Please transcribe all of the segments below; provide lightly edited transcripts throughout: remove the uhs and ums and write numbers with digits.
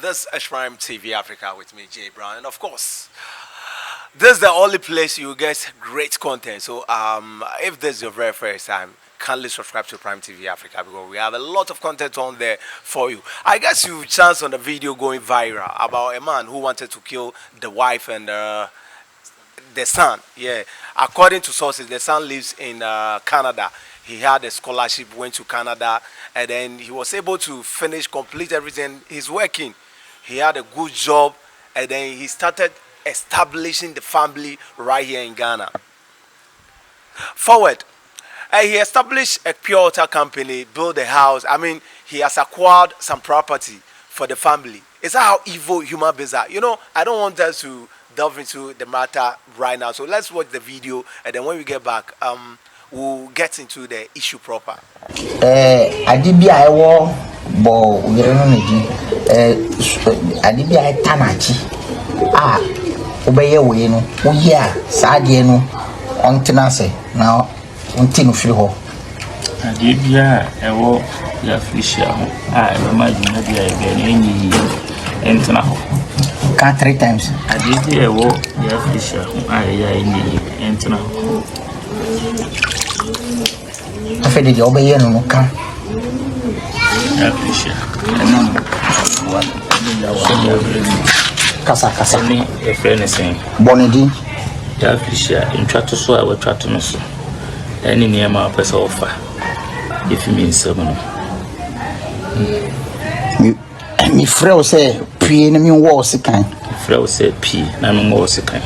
This is Prime TV Africa with me, Jay Brown, and of course, this is the only place you get great content. So, if this is your very first time, kindly subscribe to Prime TV Africa because we have a lot of content on there for you. I guess you chance on the video going viral about a man who wanted to kill the wife and the son. Yeah, according to sources, the son lives in Canada. He had a scholarship, went to Canada, and then he was able to finish, complete everything. He's working. He had a good job, and then he started establishing the family right here in Ghana. Forward. He established a pure water company, built a house. I mean, he has acquired some property for the family. Is that how evil human beings are? I don't want us to delve into the matter right now. So let's watch the video, and then when we get back, we'll get into the issue proper. Adibia ewo bo yere no nedi adibia tanachi obeye we no oye a saade no ontena se na ontinu firi ho adibia ewo ya fishia ho e ma juna dia e be ni entena ho ka 3 times adibia ewo ya fishia ho ya ni entena ho afede de obeye no ka ya fishia kasa ni e friend sen bonedi ya fishia intwato so a watwato no so any niema pesa offer if you mean so no mi frère say pie na mi wo sekan frère say pie na mi wo sekan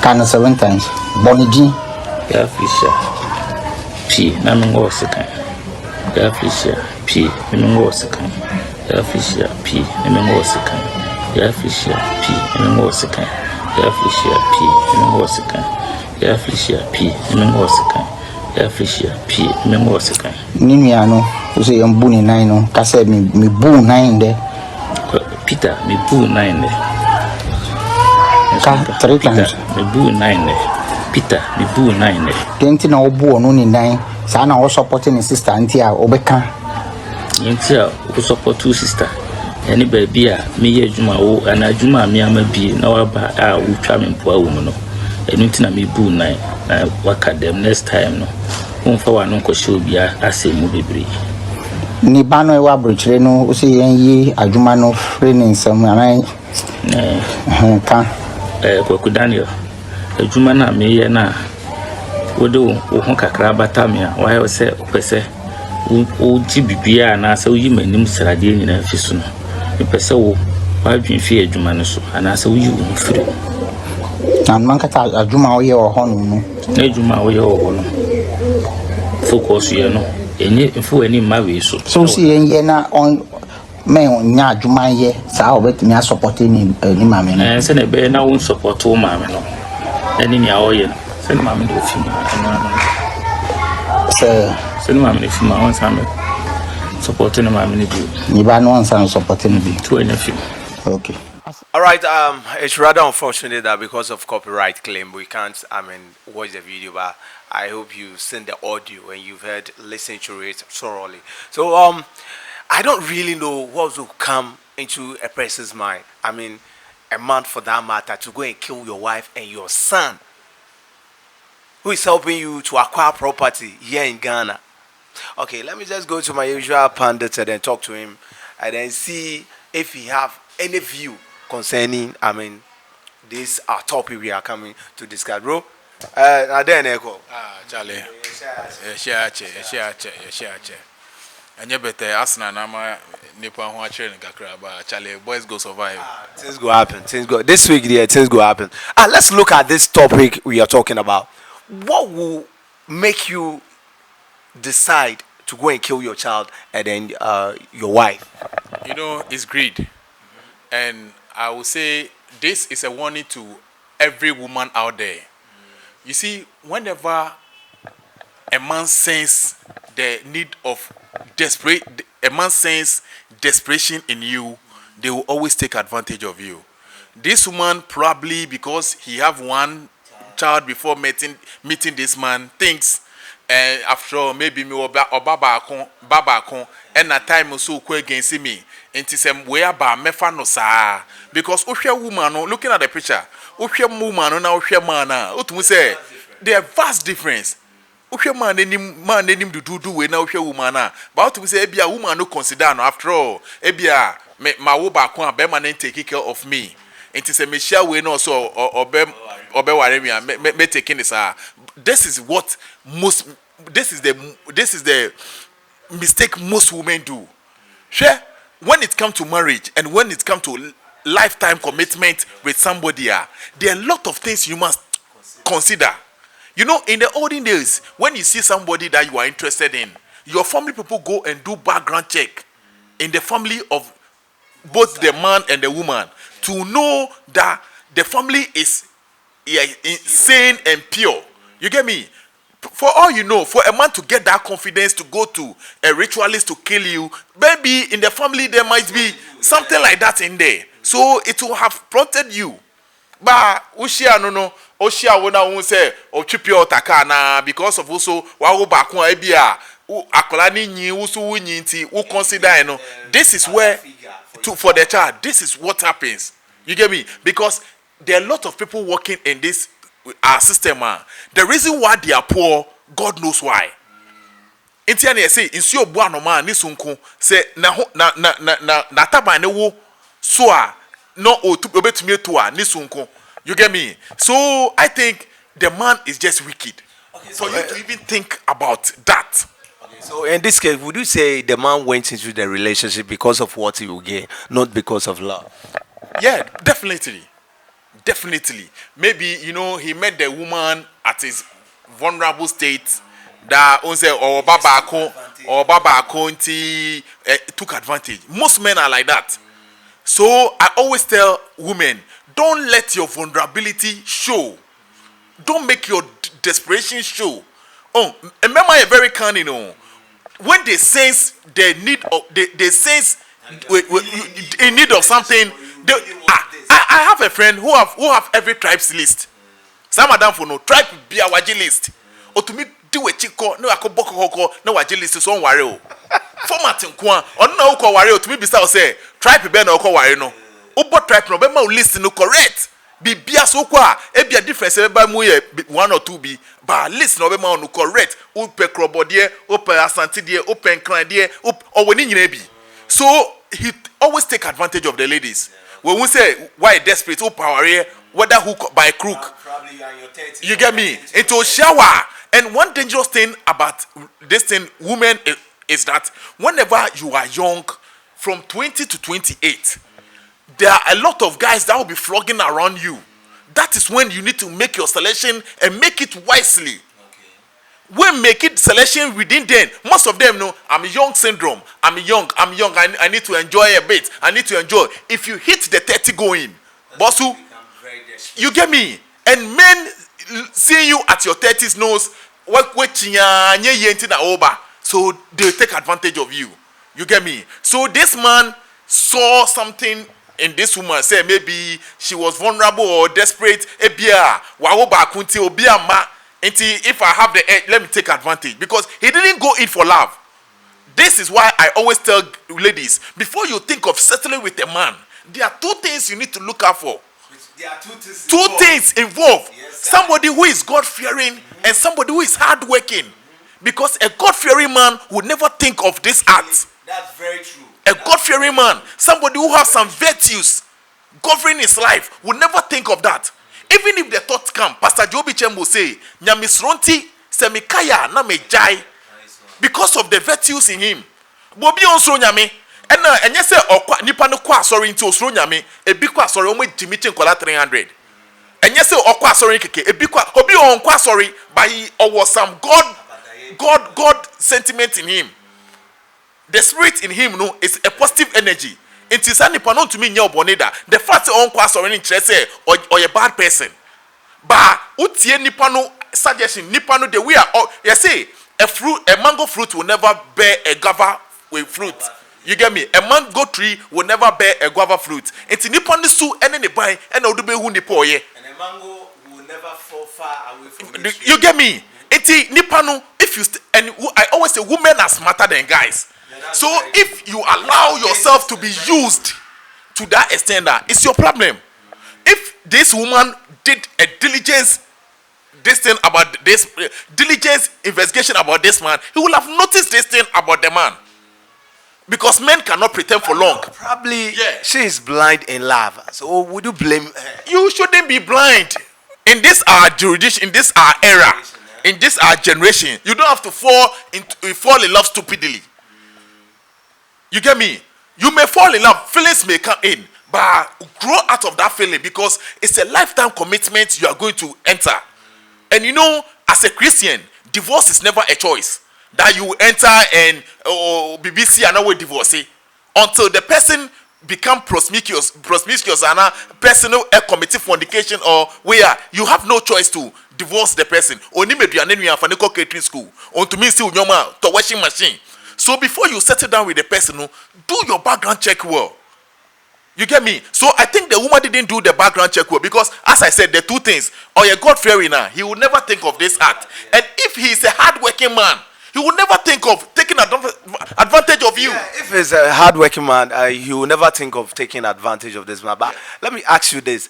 kan 7 times bonedi ya fishia pie na mi wo sekan ya fishia pie na mi wo sekan ya fishia pie na mi wo sekan ya fishia pie na mi wo sekan ya fishia pie na mi wo sekan ya fishia pie na mi wo sekan ya fishia pie na mi wo sekan ni nua no so ye mbu ni nan no ka say mi bu nan de Peter mi bu 9 de ka 3 times mi bu 9 de Peter mi bu 9 de tenti na obu no ni nan sa na o support ni sister anti a obeka yenti a o support two sister eni baby a me ye adwuma wo ana adwuma me ama bi na wa ba a wo twa me mpoa wo mu no enu ti na me bu 9 na waka dem next time no wonfa wa no kwhye obi asemu bebre ni ba no e wa brochire no o se yen yi adwuma no free ni nsam anan ka kwaku Daniel adwuma na me ye na wodo wo ho kakra bata me a wa ye se opese wo ti bibia na se wo yi manim srade nyina afisu no opese wo wa dwen fi adwuma no so ana se wo yi wo firi na man kata adwuma wo ye wo ho no na adwuma wo ye wo no focus ye no enye mfu ani ma we so si yen ye na on men nya adwuma ye sa obetimi a support ni mame no se na be na won support wo mame no ani ni a wo ye no se na mame do fi se na mame fi ma won sa me support ni mame ni do ni ba no san support ni bi to enya fi okay. All right. It's rather unfortunate that because of copyright claim we can't, watch the video. But I hope you've seen the audio and you've listened to it thoroughly. So, I don't really know what will come into a person's mind. I mean, a man for that matter to go and kill your wife and your son, who is helping you to acquire property here in Ghana. Okay, let me just go to my usual pundit and then talk to him and then see if he have any view concerning, this topic we are coming to discuss, bro. Charlie. Share. And you better ask Nama Nippon who are training Gakraba. Charlie, boys go survive. Things go happen. This week, things go happen. Let's look at this topic we are talking about. What will make you decide to go and kill your child and then your wife? It's greed. And I will say this is a warning to every woman out there. You see, whenever a man senses the need of desperation in you, they will always take advantage of you. This woman, probably because he have one child before meeting this man, thinks and after all, maybe me or baba kon, and at time so quick against me. Into some way about mefano sa because Osha woman looking at the picture, Osha woman and Osha man, what we say, there are vast difference. Osha man any do we now Osha woman, but we say be a woman no consider no after all, ebia my woba kon be man take care of me. Into say me share we no so or be waremia me taking this. This is what most. This is the mistake most women do. Sure. When it comes to marriage and when it comes to lifetime commitment with somebody, there are a lot of things you must consider. You know, in the olden days, when you see somebody that you are interested in, your family people go and do background check in the family of both the man and the woman to know that the family is sane and pure. You get me? For all you know, for a man to get that confidence to go to a ritualist to kill you, maybe in the family there might be something like that in there. So it will have prompted you. But Ushia no Oshia wona say o chipi otakana because of also wa wo ba kon ebia akola ni yin wusu wunyi nti wo consider no. This is where for the child, this is what happens. You get me? Because there are a lot of people working in this our system. The reason why they are poor, God knows why. Intiani say insuo bua no man ni sunku say na taba ne wo so a no obetumi to a ni sunku. You get me? So I think the man is just wicked. Okay, so for you to even think about that. Okay, so in this case, would you say the man went into the relationship because of what he will gain, not because of love? Yeah, definitely. Definitely. Maybe, you know, he met the woman at his vulnerable state that baba Conti took advantage. Most men are like that. So I always tell women, don't let your vulnerability show. Don't make your desperation show. Oh, remember a very kind, you know, when they sense the need of they sense in need of something. I have a friend who have every tribe's list. Some of them for no tribe be a waji list. Or to me do a chico no akoboko hoko no waji list so worry o. Format nko on na ko worry to me be say tribe be na ko worry no. Obo tribe no be ma list no correct. Be bia so kwa e bia difference be ba mu ye 1 or 2 be but list no be ma no correct. O pe krobodie, o pe asante die, o pe nkran die, o woni nyina bi. So he always take advantage of the ladies. When we say why desperate, oh power here, whether hook by crook, probably you are in your 30s. You get me? Into shower. And one dangerous thing about this thing, women, is that whenever you are young, from 20 to 28, there are a lot of guys that will be flogging around you. That is when you need to make your selection and make it wisely. When make it selection within them, most of them know I'm young syndrome. I'm young. I need to enjoy a bit. I need to enjoy. If you hit the 30 going, bossu, you get me? And men seeing you at your 30s knows what over. So they take advantage of you. You get me? So this man saw something in this woman. Say maybe she was vulnerable or desperate. Ebia, wawoba kunti obia ma. If I have the edge, let me take advantage. Because he didn't go in for love. This is why I always tell ladies, before you think of settling with a man, there are 2 things you need to look out for. There are 2 things involved. Yes, somebody who is God-fearing and somebody who is hard-working. Because a God-fearing man would never think of this act. That's very true. A God-fearing man, somebody who has some virtues governing his life, would never think of that. Even if the thoughts come, Pastor Joby Chem will say, Nyamisronti semikaya na mejai, because of the virtues in him. Bobi onso nyame, and you say nipa no kwa sorry into osro nyame, e bi kwa sorry omo jimichi nkola 300. And you say okwa sorry keke, e bi kwa obi on kwa sorry, but he was some God sentiment in him. The spirit in him no is a positive energy. It is any panon to me nyɛ oboneda. The fact on kwa sorry in say or a bad person. But utie nipa no suggestion nipa no the way you say a mango fruit will never bear a guava with fruit. You get me? A mango tree will never bear a guava fruit. It's nipa no su ene ne ban ene odo be hu nipa oye. And a mango will never fall far away from the tree. You get me? Eti nipa no, if you I always say women are smarter than guys. So right. If you allow yourself to be used to that extent, it's your problem. If this woman did a diligence diligence investigation about this man, he will have noticed this thing about the man. Because men cannot pretend for long. Probably she is blind in love. So would you blame her? You shouldn't be blind. In this our jurisdiction, in this our era, in this our generation, you don't have to fall in love stupidly. You get me? You may fall in love, feelings may come in, but grow out of that feeling because it's a lifetime commitment you are going to enter. And you know, as a Christian, divorce is never a choice that you enter and BBC and now divorce until the person become promiscuous and a personal committee fornication or where you have no choice to divorce the person. Only catering school. On to me see to washing machine. So before you settle down with the person, do your background check well. You get me? So I think the woman didn't do the background check well because, as I said, the two things. Or a God-fearing man, he would never think of this act. And if he is a hard-working man, he will never think of taking advantage of you. Yeah, if he's a hard-working man, he will never think of taking advantage of this man. But let me ask you this: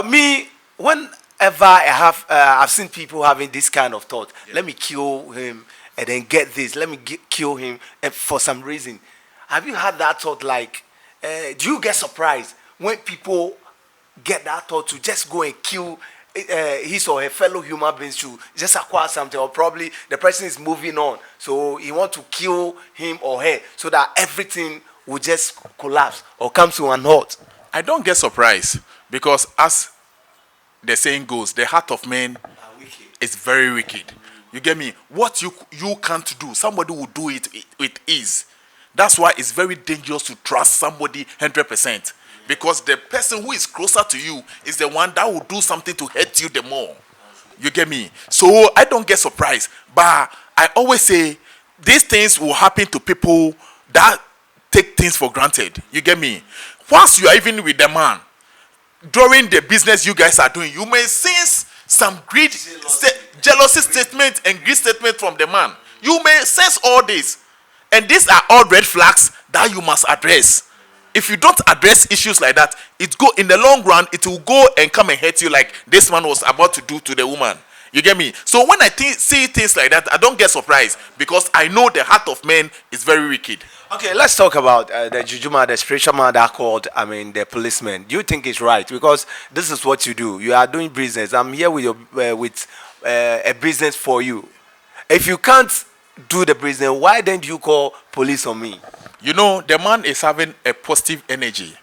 me, whenever I've seen people having this kind of thought, let me kill him and then get this. Let me kill him for some reason. Have you had that thought? Like, do you get surprised when people get that thought to just go and kill his or her fellow human beings to just acquire something, or probably the person is moving on, so he want to kill him or her so that everything will just collapse or come to an halt? I don't get surprised because, as the saying goes, the heart of man is very wicked. You get me? What you can't do, somebody will do it with ease. That's why it's very dangerous to trust somebody 100%. Because the person who is closer to you is the one that will do something to hurt you the more. You get me? So I don't get surprised. But I always say these things will happen to people that take things for granted. You get me? Once you are even with the man, during the business you guys are doing, you may sense some greed, jealousy statement and greed statement from the man. You may sense all this. And these are all red flags that you must address. If you don't address issues like that, in the long run, it will go and come and hurt you like this man was about to do to the woman. You get me? So when I see things like that, I don't get surprised because I know the heart of man is very wicked. Okay, let's talk about the juju man, the spiritual man that called, the policeman. Do you think it's right? Because this is what you do. You are doing business. I'm here with a business for you. If you can't do the business, why don't you call police on me? You know, the man is having a positive energy.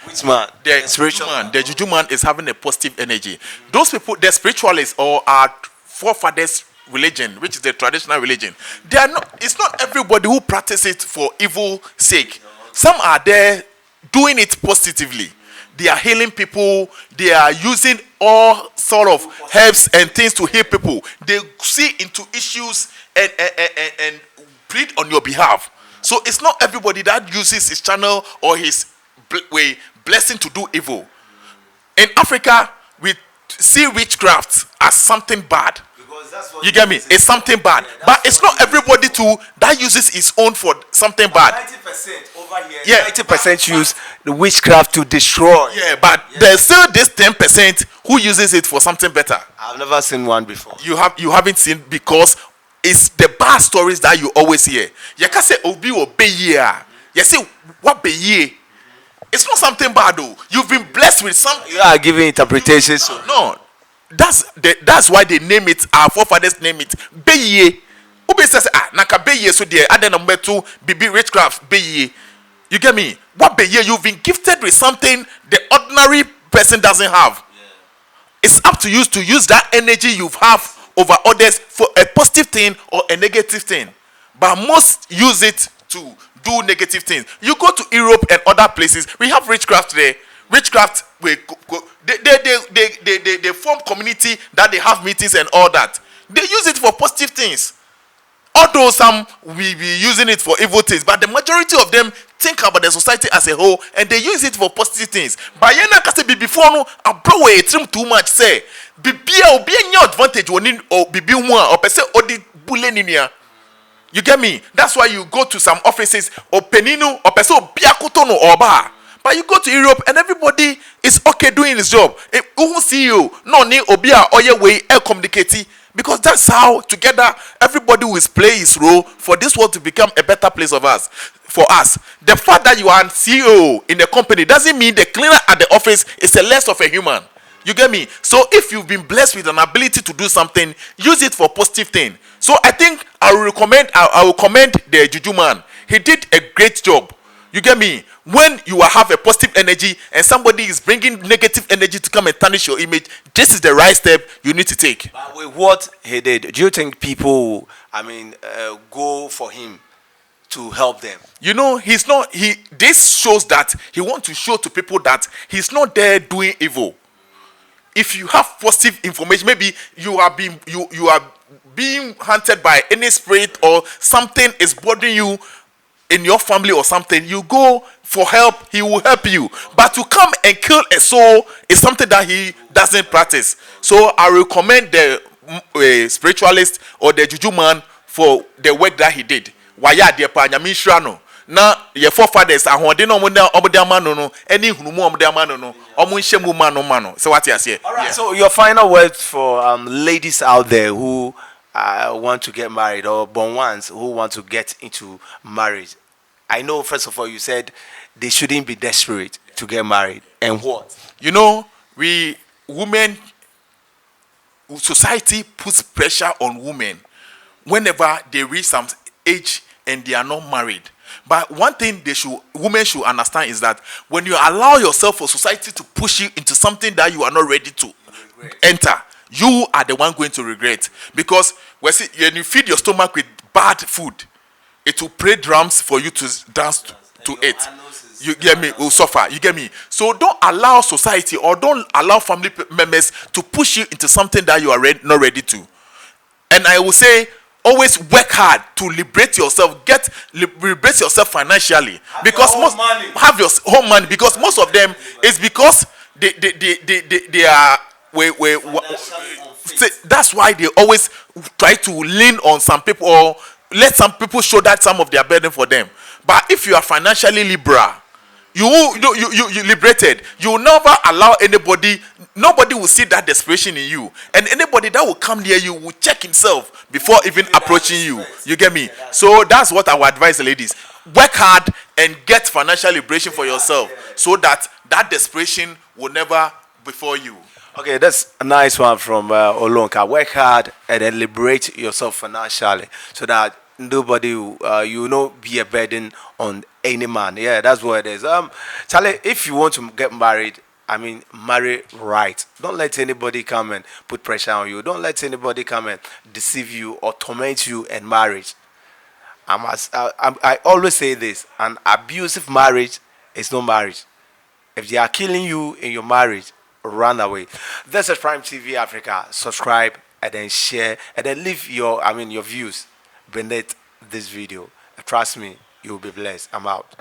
Which man? The spiritual man. The juju man is having a positive energy. Those people, the spiritualists or our forefathers' religion, which is the traditional religion, they are not. It's not everybody who practices it for evil sake. Some are there doing it positively. They are healing people. They are using all sort of herbs and things to heal people. They see into issues and plead on your behalf. So it's not everybody that uses his channel or his blessing to do evil. In Africa, we see witchcraft as something bad. You get me? It's something bad. But it's not everybody that uses his own for something bad. 90% over here. Yeah, 80% use the witchcraft to destroy. Yeah, but there's still this 10% who uses it for something better. I've never seen one before. You haven't seen because it's the bad stories that you always hear. You can say obi obey. You say what be ye? It's not something bad though. You've been blessed with something. You are giving interpretations. No. That's why they name it. Our forefathers name it Beye. Obi says naka Beye so there. Add number 2 BB witchcraft Beye. You get me? What Beye? You've been gifted with something the ordinary person doesn't have. It's up to you to use that energy you have over others for a positive thing or a negative thing. But most use it to do negative things. You go to Europe and other places, we have witchcraft there. Witchcraft, they form community that they have meetings and all that. They use it for positive things. Although some will be using it for evil things, but the majority of them think about the society as a whole and they use it for positive things. But you know, because before no, a bro way trim too much say, be any advantage when or be one or per se or the bullying in here. You get me? That's why you go to some offices or penino or per se biakotono or bar. But you go to Europe and everybody is okay doing his job. Who see you? No need obia or your way communicate. Because that's how together everybody will play his role for this world to become a better place of us. For us, the fact that you are CEO in the company doesn't mean the cleaner at the office is a less of a human. You get me? So if you've been blessed with an ability to do something, use it for positive thing. So I think I will commend the Juju man. He did a great job. You get me? When you have a positive energy and somebody is bringing negative energy to come and tarnish your image, this is the right step you need to take. But with what he did, do you think people, go for him to help them? You know, he's not. This shows that he wants to show to people that he's not there doing evil. If you have positive information, maybe you are being hunted by any spirit or something is bothering you in your family or something, you go for help, he will help you. But to come and kill a soul is something that he doesn't practice. So I recommend the spiritualist or the juju man for the work that he did. Waya de pa nyame hira no na your forefathers ahode no omo de amano no any hunumu omo de amano no omo nhemu mano so what you say. All right, so your final words for ladies out there who want to get married or born ones who want to get into marriage. I know first of all you said they shouldn't be desperate to get married. And what? You know, society puts pressure on women whenever they reach some age and they are not married. But one thing women should understand is that when you allow yourself for society to push you into something that you are not ready to enter, you are the one going to regret. Because when you feed your stomach with bad food, it will play drums for you to dance to it. You get me? Will suffer. You get me? So don't allow society or don't allow family members to push you into something that you are not ready to. And I will say, always work hard to liberate yourself. Liberate yourself financially. Because have your own money. Because most of them is because they are. That's why they always try to lean on some people or let some people show that some of their burden for them. But if you are financially liberal, you liberated, you will never allow nobody will see that desperation in you, and anybody that will come near you will check himself before even approaching you. You get me? So that's what I would advise the ladies: work hard and get financial liberation for yourself, so that desperation will never befall you. Okay, that's a nice one from Olonka. Work hard and then liberate yourself financially so that nobody will be a burden on any man. Yeah, that's what it is. Charlie, if you want to get married, marry right. Don't let anybody come and put pressure on you. Don't let anybody come and deceive you or torment you in marriage. I always say this: an abusive marriage is no marriage. If they are killing you in your marriage, run away. This is Prime TV Africa. Subscribe and then share and then leave your views beneath this video. Trust me, you will be blessed. I'm out.